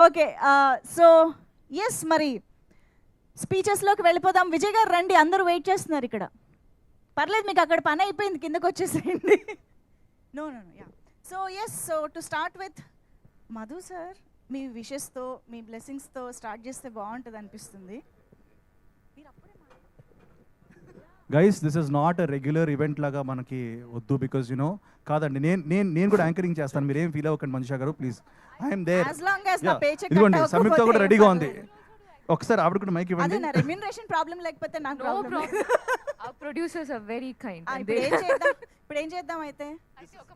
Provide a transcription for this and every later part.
Okay so yes మరి స్పీచెస్లోకి వెళ్ళిపోదాం. విజయ్ గారు రండి, అందరూ వెయిట్ చేస్తున్నారు ఇక్కడ. పర్లేదు, మీకు అక్కడ పని అయిపోయింది, కిందకు వచ్చేసేయండి. No no no yeah. So yes, so to start with Madhu sir, మీ విషెస్తో మీ బ్లెస్సింగ్స్తో స్టార్ట్ చేస్తే బాగుంటుంది అనిపిస్తుంది. Guys, this is not a regular event లాగా మనకి వద్దు, బికాజ్ యునో కాదండి, నేను కూడా యాంకరింగ్ చేస్తాను, మీరు ఏం ఫీల్ అవ్వకండి మనిషా గారు, ప్లీజ్. I'm there. ఇదిగోండి సంయుక్త కూడా రెడీగా ఉంది, ఒకసారి ఆవిడ కూడా మైక్ ఇవ్వండి. అదే రెమ్యూనరేషన్ ప్రాబ్లం లేకపోతే నాకు problem. Our producers are very kind. ఇప్పుడు ఏం చేద్దాం అయితే ఒక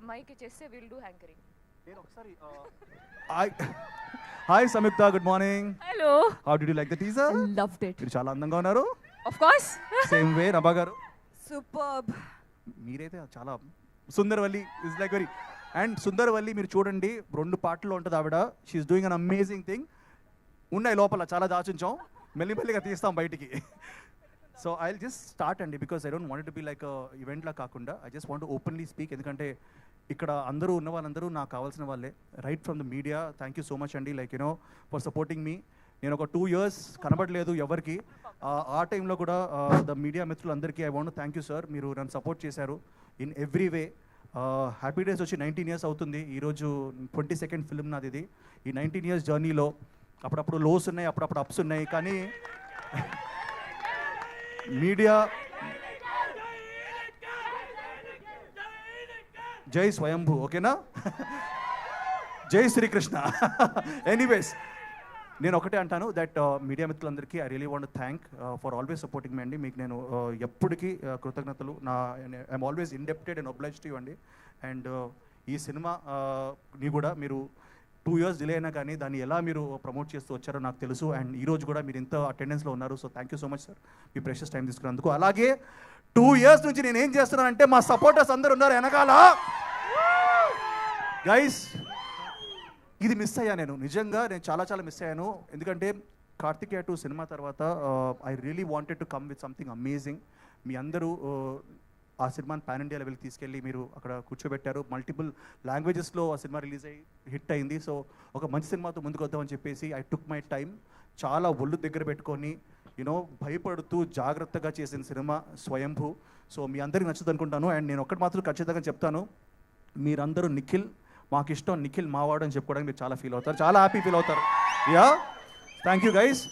మైక్ చేస్తే విల్ డు యాంకరింగ్. నేను ఒకసారి hi Samyuktha, good morning. Hello, how did you like the teaser? Loved it. మీరు చాలా అందంగా ఉన్నారు. Of course. Same way Nabha garu. Superb. మీరైతే చాలా Sundaravalli is like very, and Sundaravalli మీరు చూడండి 2 పాటల్లో ఉంటుంది ఆవిడ. She's doing an amazing thing. ఉన్నాయి లోపల, చాలా దాచుంచాం, మెల్లిమెల్లిగా తీస్తాం బయటికి. So I will just start అండి, because I don't want to be like ఈవెంట్లా కాకుండా I just want openly speak. ఎందుకంటే ఇక్కడ అందరూ ఉన్న వాళ్ళందరూ నాకు కావాల్సిన వాళ్ళే, right from the media. Thank you so much అండి, లైక్ యూనో ఫర్ సపోర్టింగ్ మీ. నేను ఒక 2 years కనబడలేదు ఎవరికి, ఆ టైంలో కూడా ద మీడియా మిత్రులందరికీ I want thank you sir. మీరు నన్ను సపోర్ట్ చేశారు in every way. Happy days వచ్చి 19 years అవుతుంది ఈరోజు. 22nd ఫిల్మ్ నాది ఇది. ఈ 19 years జర్నీలో అప్పుడప్పుడు లోస్ ఉన్నాయి, అప్పుడప్పుడు అప్స్ ఉన్నాయి, కానీ మీడియా జై స్వయంభూ, ఓకేనా? జై శ్రీకృష్ణ. ఎనీవేస్, నేను ఒకటే అంటాను దట్ మీడియా మిత్రులందరికీ I really want thank for always supporting me అండి. మీకు నేను ఎప్పటికీ కృతజ్ఞతలు. I'm always indebted and obliged to you అండి. అండ్ ఈ సినిమా ని కూడా మీరు 2 years డిలే అయినా కానీ దాన్ని ఎలా మీరు ప్రమోట్ చేస్తూ వచ్చారో నాకు తెలుసు. అండ్ ఈ రోజు కూడా మీరు ఇంత అటెండెన్స్లో ఉన్నారు. So thank you so much sir, me precious time తీసుకున్నందుకు. అలాగే 2 years నుంచి నేను ఏం చేస్తున్నానంటే మా సపోర్టర్స్ అందరు ఉన్నారు వెనకాల. గైస్, ఇది మిస్ అయ్యా నేను, నిజంగా నేను చాలా మిస్ అయ్యాను. ఎందుకంటే కార్తికేయ 2 సినిమా తర్వాత I really wanted to come with something amazing. మీ అందరూ ఆ సినిమాని పాన్ ఇండియా లెవెల్కి తీసుకెళ్ళి మీరు అక్కడ కూర్చోబెట్టారు. మల్టిపుల్ లాంగ్వేజెస్లో ఆ సినిమా రిలీజ్ అయ్యి హిట్ అయింది. సో ఒక మంచి సినిమాతో ముందుకు వద్దామని చెప్పేసి ఐ టుక్ మై టైం. చాలా ఒళ్ళు దగ్గర పెట్టుకొని యూనో భయపడుతూ జాగ్రత్తగా చేసిన సినిమా స్వయంభూ. సో మీ అందరికీ నచ్చుతుంది అనుకుంటాను. అండ్ నేను ఒక్కటి మాత్రం ఖచ్చితంగా చెప్తాను, మీరందరూ నిఖిల్ మాకు ఇష్టం, నిఖిల్ మావాడు అని చెప్పుకోవడానికి మీరు చాలా ఫీల్ అవుతారు, చాలా హ్యాపీ ఫీల్ అవుతారు. Yeah, thank you guys.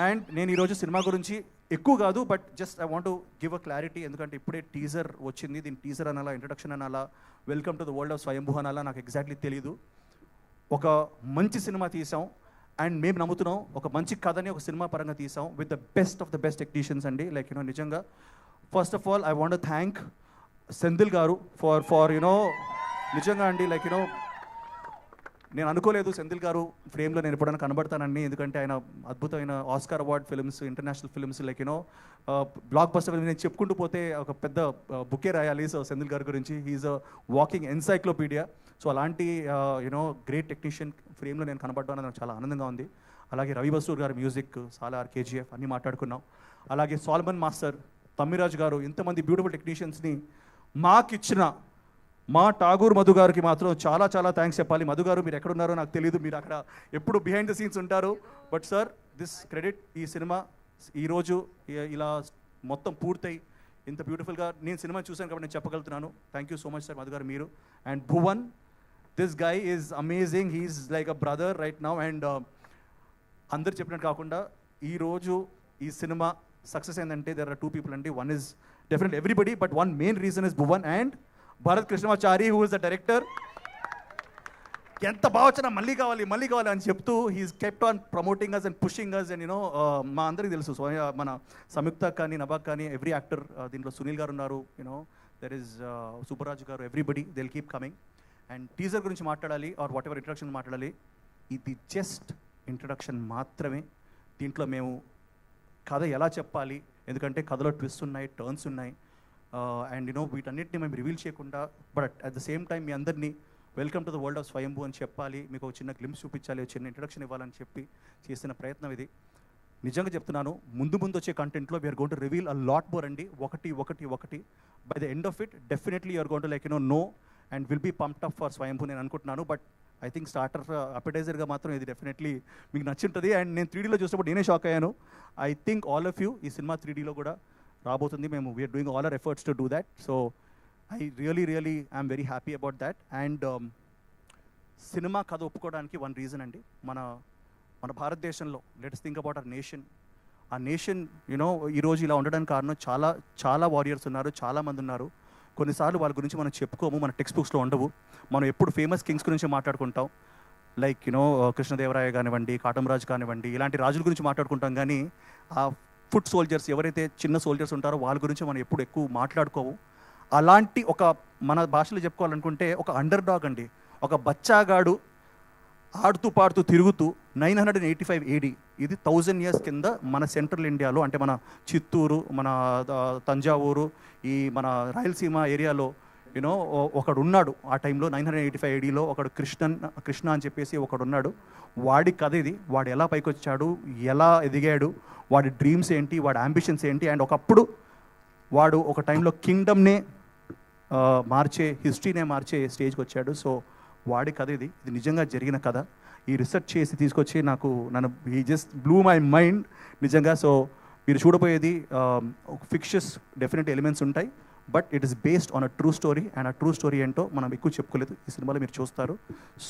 And నేను ఈరోజు సినిమా గురించి ఎక్కువ కాదు, but just I want to give a clarity. ఎందుకంటే ఇప్పుడే టీజర్ వచ్చింది, దీని టీజర్ అనాలా, ఇంట్రడక్షన్ అనాలా, welcome to the world of స్వయంభూ అనాలా, నాకు ఎగ్జాక్ట్లీ తెలీదు. ఒక మంచి సినిమా తీసాం అండ్ మేము నమ్ముతున్నాం, ఒక మంచి కథని ఒక సినిమా పరంగా తీసాం with the best of the best technicians అండి. లైక్ యూనో నిజంగా first of all I want to thank Senthil గారు ఫర్ యూనో నిజంగా అండి, లైక్ యూనో నేను అనుకోలేదు సెంధిల్ గారు ఫ్రేమ్లో నేను ఎప్పుడైనా కనబడతానండి. ఎందుకంటే ఆయన అద్భుతమైన Oscar award films, international films, like you know block buster film, నేను చెప్పుకుంటూ పోతే ఒక పెద్ద బుకే రాయాలి. సో సెంధిల్ గారి గురించి he is a walking encyclopedia. So అలాంటి యూనో గ్రేట్ టెక్నీషియన్ ఫ్రేమ్లో నేను కనబడడం నాకు చాలా ఆనందంగా ఉంది. అలాగే రవి బసూర్ గారి మ్యూజిక్, సాలార్, కేజీఎఫ్ అన్నీ మాట్లాడుకున్నాం. అలాగే సాల్మన్ మాస్టర్, తమ్మిరాజ్ గారు, ఇంతమంది బ్యూటిఫుల్ టెక్నీషియన్స్ని మాకిచ్చిన మా ఠాగూర్ మధు గారికి మాత్రం చాలా థ్యాంక్స్ చెప్పాలి. మధు గారు మీరు ఎక్కడున్నారో నాకు తెలియదు, మీరు అక్కడ ఎప్పుడు బిహైండ్ ద సీన్స్ ఉంటారు. బట్ సార్, దిస్ క్రెడిట్, ఈ సినిమా ఈరోజు ఇలా మొత్తం పూర్తయి ఇంత బ్యూటిఫుల్గా నేను సినిమా చూశాను కాబట్టి నేను చెప్పగలుగుతున్నాను. Thank you so much sir Madhu garu మీరు. And Bhuvan, this guy is amazing, he's like a brother right now. And అందరు చెప్పినట్టు కాకుండా ఈరోజు ఈ సినిమా సక్సెస్ ఏంటంటే దెర్ ఆర్ 2 people అండి. One is definitely everybody, but one main reason is Bhuvan and Bharath Krishnamachari, who is the director. ఎంత బాగా వచ్చినా మళ్ళీ కావాలి అని చెప్తూ he's kept on promoting us and pushing us. And you know మా అందరికీ తెలుసు, మన సంయుక్త కానీ నభాక్ కానీ ఎవ్రీ యాక్టర్, దీంట్లో సునీల్ గారు ఉన్నారు, యూనో దెర్ ఈస్ సుబ్బరాజు గారు, everybody they will keep coming. And teaser గురించి మాట్లాడాలి ఆర్ వాట్ ఎవర్ ఇంట్రడక్షన్ మాట్లాడాలి, ఇది జస్ట్ ఇంట్రడక్షన్ మాత్రమే. దీంట్లో మేము కథ ఎలా చెప్పాలి, ఎందుకంటే కథలో ట్విస్ట్ ఉన్నాయి, టర్న్స్ ఉన్నాయి, అండ్ యూనో వీటన్నిటిని మేము రివీల్ చేయకుండా, but at the same time మీ అందరినీ welcome to the world of Swayambhu అని చెప్పాలి, మీకు ఒక చిన్న గ్లిమ్స్ చూపించాలి, ఒక చిన్న ఇంట్రడక్షన్ ఇవ్వాలని చెప్పి చేసిన ప్రయత్నం ఇది. నిజంగా చెప్తున్నాను, ముందు వచ్చే కంటెంట్లో we're going to reveal a lot more అండి. ఒకటి by the end of it definitely you're going to like you know and will be pumped up for Swayambhu నేను అనుకుంటున్నాను. బట్ ఐ థింక్ స్టార్టర్ అపెటైజర్గా మాత్రం ఇది డెఫినెట్లీ మీకు నచ్చుంటుంది. అండ్ నేను 3Dలో చూసినప్పుడు నేనే షాక్ అయ్యాను. I think all of you ఈ సినిమా 3Dలో కూడా రాబోతుంది. మేము we are doing all our efforts to do that. So I really I'm very happy about that. And cinema కథ ఒప్పుకోవడానికి వన్ రీజన్ అండి, మన భారతదేశంలో let's think about our nation. ఆ నేషన్ ఈరోజు ఇలా ఉండడానికి కారణం చాలా చాలా వారియర్స్ ఉన్నారు, చాలామంది ఉన్నారు. కొన్నిసార్లు వాళ్ళ గురించి మనం చెప్పుకోము, మన టెక్స్ట్ బుక్స్లో ఉండవు. మనం ఎప్పుడు ఫేమస్ కింగ్స్ గురించి మాట్లాడుకుంటాం, లైక్ కృష్ణదేవరాయ కానివ్వండి, కాటమరాజు కానివ్వండి, ఇలాంటి రాజుల గురించి మాట్లాడుకుంటాం. కానీ ఆ ఫుట్ సోల్జర్స్ ఎవరైతే చిన్న సోల్జర్స్ ఉంటారో వాళ్ళ గురించి మనం ఎప్పుడు ఎక్కువ మాట్లాడుకోము. అలాంటి ఒక మన భాషలో చెప్పుకోవాలనుకుంటే ఒక అండర్ డాగ్ అండి, ఒక బచ్చాగాడు ఆడుతూ పాడుతూ తిరుగుతూ 985 AD, ఇది 1000 years కింద మన సెంట్రల్ ఇండియాలో, అంటే మన చిత్తూరు, మన తంజావూరు, ఈ మన రాయలసీమ ఏరియాలో ఒకడు ఉన్నాడు. ఆ టైంలో 985 ADలో ఒకడు కృష్ణ అని చెప్పేసి ఒకడు ఉన్నాడు. వాడి కథ ఇది. వాడు ఎలా పైకి వచ్చాడు, ఎలా ఎదిగాడు, వాడి డ్రీమ్స్ ఏంటి, వాడి అంబిషన్స్ ఏంటి. అండ్ ఒకప్పుడు వాడు ఒక టైంలో కింగ్డమ్నే హిస్టరీనే మార్చే స్టేజ్కి వచ్చాడు. సో వాడి కథ ఇది నిజంగా జరిగిన కథ. ఈ రీసెర్చ్ చేసి తీసుకొచ్చి నన్ను ఈ జస్ట్ బ్లూ మై మైండ్ నిజంగా. సో మీరు చూడబోయేది ఫిక్షస్ డెఫినెట్ ఎలిమెంట్స్ ఉంటాయి, but it is based on a true story. And ఆ ట్రూ స్టోరీ ఏంటో మనం ఎక్కువ చెప్పుకోలేదు, ఈ సినిమాలో మీరు చూస్తారు.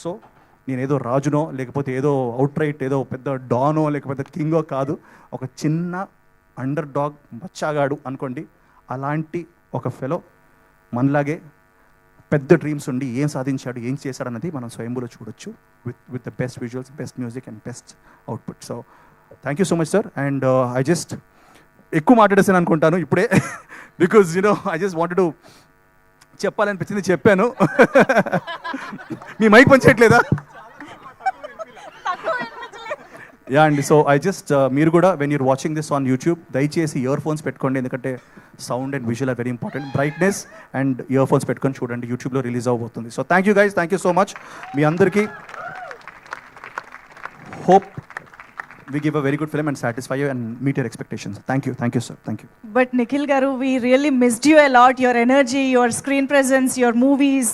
సో నేను ఏదో రాజునో లేకపోతే ఏదో అవుట్ రైట్ ఏదో పెద్ద డానో లేకపోతే కింగో కాదు, ఒక చిన్న అండర్ డాగ్ బచ్చాగాడు అనుకోండి. అలాంటి ఒక ఫెలో మనలాగే పెద్ద డ్రీమ్స్ ఉండి ఏం సాధించాడు, ఏం చేశాడు అన్నది మనం స్వయంభూలో చూడొచ్చు with the best visuals, best music and best output. So thank you so much sir. And I just ఎక్కువ మాట్లాడేసాను అనుకుంటాను ఇప్పుడే, because I just wanted to చెప్పాలనిపించింది, చెప్పాను. మీ మైక్ పనిచేయట్లేదా? యా అండి. సో ఐ జస్ట్ మీరు కూడా when you're watching this on YouTube దయచేసి ఇయర్ ఫోన్స్ పెట్టుకోండి, ఎందుకంటే sound and visual are very important. Brightness and earphones పెట్టుకొని చూడండి, యూట్యూబ్లో రిలీజ్ అవబోతుంది. So thank you guys, thank you so much. మీ అందరికీ hope we give a very good film and satisfy you and meet your expectations. Thank you sir, thank you. But Nikhil garu, we really missed you a lot, your energy, your screen presence, your movies.